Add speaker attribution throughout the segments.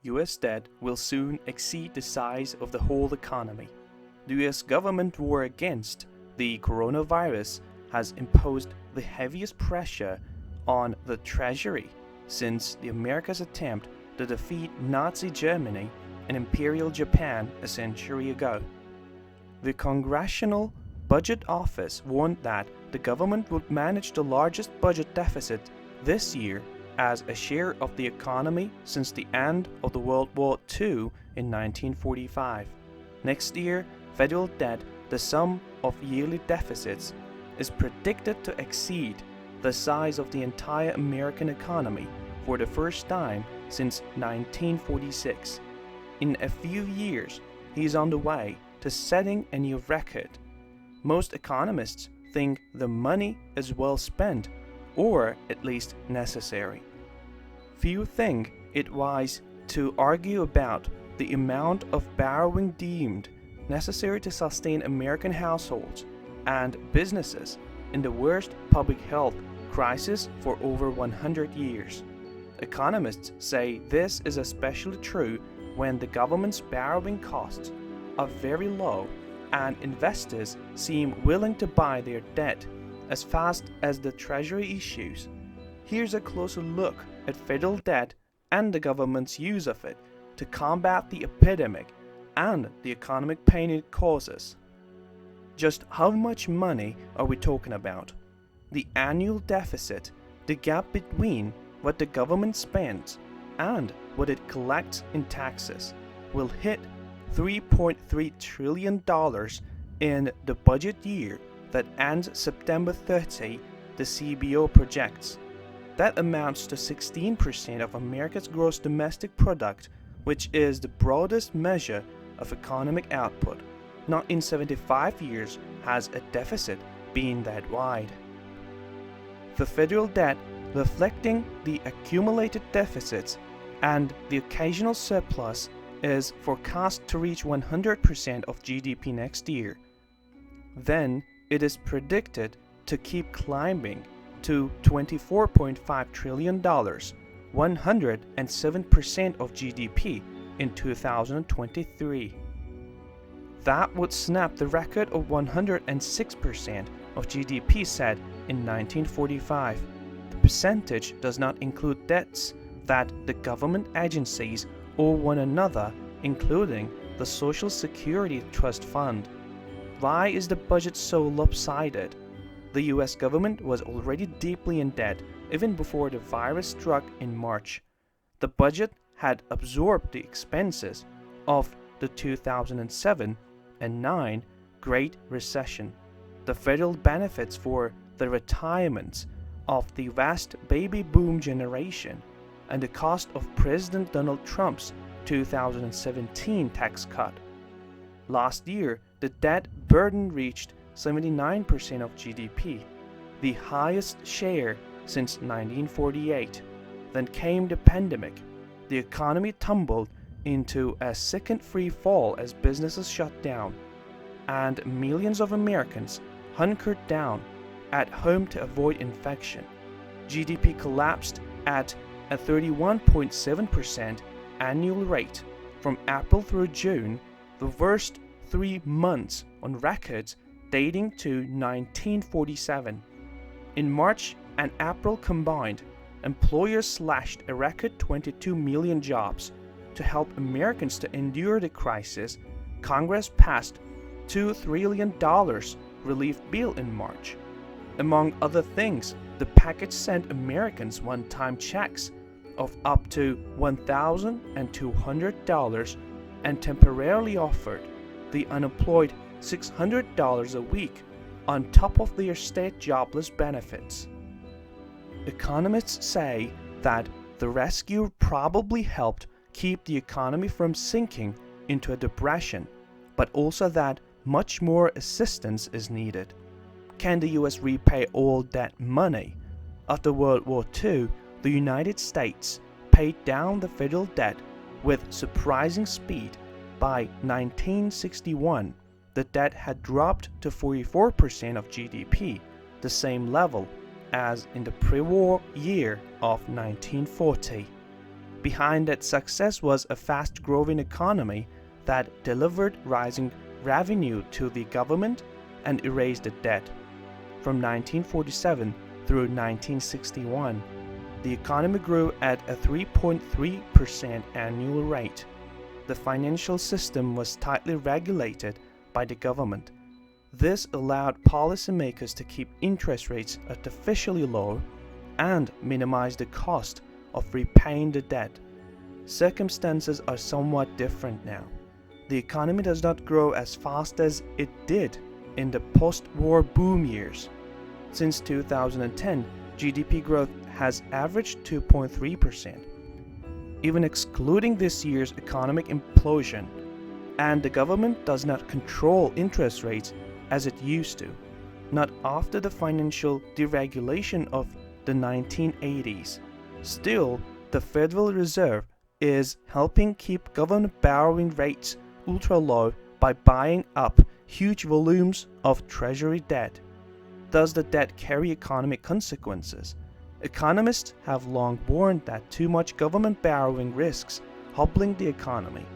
Speaker 1: US debt will soon exceed the size of the whole economy. The US government war against the coronavirus has imposed the heaviest pressure on the Treasury since the America's attempt to defeat Nazi Germany and Imperial Japan a century ago. The Congressional Budget Office warned that the government would manage the largest budget deficit this year as a share of the economy since the end of the World War II in 1945. Next year, federal debt, the sum of yearly deficits, is predicted to exceed the size of the entire American economy for the first time since 1946. In a few years, he is on the way to setting a new record. Most economists think the money is well spent, or at least necessary. Few think it wise to argue about the amount of borrowing deemed necessary to sustain American households and businesses in the worst public health crisis for over 100 years. Economists say this is especially true when the government's borrowing costs are very low and investors seem willing to buy their debt as fast as the Treasury issues. Here's a closer look at federal debt and the government's use of it to combat the epidemic and the economic pain it causes. Just how much money are we talking about? The annual deficit, the gap between what the government spends and what it collects in taxes, will hit $3.3 trillion in the budget year that ends September 30, the CBO projects. That amounts to 16% of America's gross domestic product, which is the broadest measure of economic output. Not in 75 years has a deficit been that wide. The federal debt, reflecting the accumulated deficits and the occasional surplus, is forecast to reach 100% of GDP next year. Then it is predicted to keep climbing to $24.5 trillion, 107% of GDP in 2023. That would snap the record of 106% of GDP set in 1945. The percentage does not include debts that the government agencies owe one another, including the Social Security Trust Fund. Why is the budget so lopsided? The US government was already deeply in debt even before the virus struck in March. The budget had absorbed the expenses of the 2007 and 9 Great Recession, the federal benefits for the retirements of the vast baby boom generation, and the cost of President Donald Trump's 2017 tax cut. Last year, the debt burden reached 79% of GDP, the highest share since 1948. Then came the pandemic. The economy tumbled into a second free fall as businesses shut down, and millions of Americans hunkered down at home to avoid infection. GDP collapsed at a 31.7% annual rate from April through June, the worst 3 months on record dating to 1947. In March and April combined, employers slashed a record 22 million jobs. To help Americans to endure the crisis, Congress passed $2 trillion relief bill in March. Among other things, the package sent Americans one-time checks of up to $1,200 and temporarily offered the unemployed $600 a week on top of their state jobless benefits. Economists say that the rescue probably helped keep the economy from sinking into a depression, but also that much more assistance is needed. Can the US repay all that money? After World War II, the United States paid down the federal debt with surprising speed. By 1961, the debt had dropped to 44% of GDP, the same level as in the pre-war year of 1940. Behind that success was a fast-growing economy that delivered rising revenue to the government and erased the debt. From 1947 through 1961, the economy grew at a 3.3% annual rate. The financial system was tightly regulated by the government. This allowed policymakers to keep interest rates artificially low and minimize the cost of repaying the debt. Circumstances are somewhat different now. The economy does not grow as fast as it did in the post-war boom years. Since 2010, GDP growth has averaged 2.3%. Even excluding this year's economic implosion, and the government does not control interest rates as it used to, not after the financial deregulation of the 1980s. Still, the Federal Reserve is helping keep government borrowing rates ultra low by buying up huge volumes of treasury debt. Does the debt carry economic consequences? Economists have long warned that too much government borrowing risks hobbling the economy.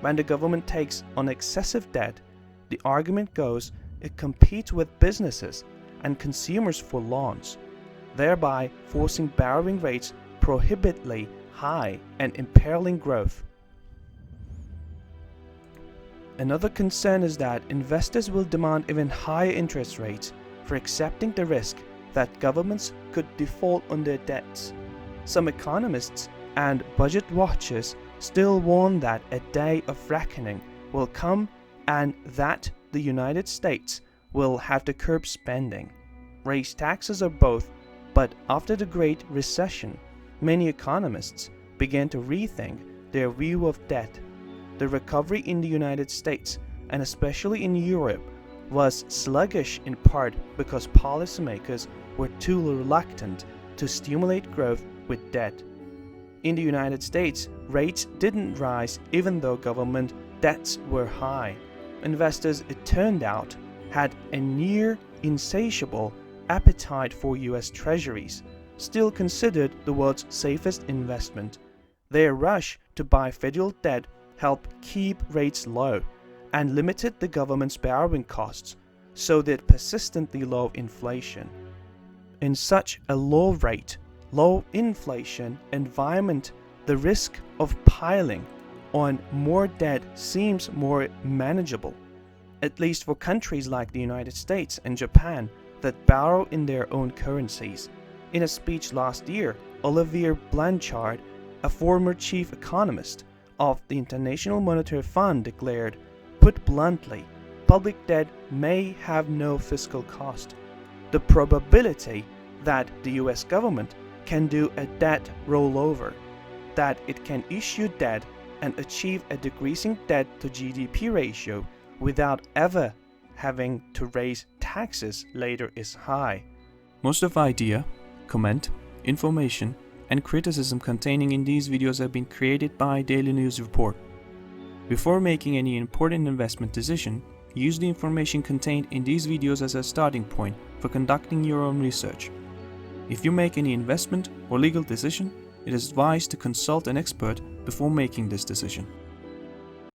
Speaker 1: When the government takes on excessive debt, the argument goes it competes with businesses and consumers for loans, thereby forcing borrowing rates prohibitively high and imperiling growth. Another concern is that investors will demand even higher interest rates for accepting the risk that governments could default on their debts. Some economists and budget watchers still warn that a day of reckoning will come and that the United States will have to curb spending, raise taxes or both. But after the Great Recession, many economists began to rethink their view of debt. The recovery in the United States, and especially in Europe, was sluggish in part because policymakers were too reluctant to stimulate growth with debt. In the United States, rates didn't rise even though government debts were high. Investors, it turned out, had a near insatiable appetite for US Treasuries, still considered the world's safest investment. Their rush to buy federal debt helped keep rates low and limited the government's borrowing costs, so did persistently low inflation. In such a low rate, low inflation environment, the risk of piling on more debt seems more manageable, at least for countries like the United States and Japan that borrow in their own currencies. In a speech last year, Olivier Blanchard, a former chief economist of the International Monetary Fund, declared, "Put bluntly, public debt may have no fiscal cost. The probability that the US government can do a debt rollover, that it can issue debt and achieve a decreasing debt to GDP ratio without ever having to raise taxes later is high." Most of the idea, comment, information, and criticism containing in these videos have been created by Daily News Report. Before making any important investment decision, use the information contained in these videos as a starting point for conducting your own research. If you make any investment or legal decision, it is advised to consult an expert before making this decision.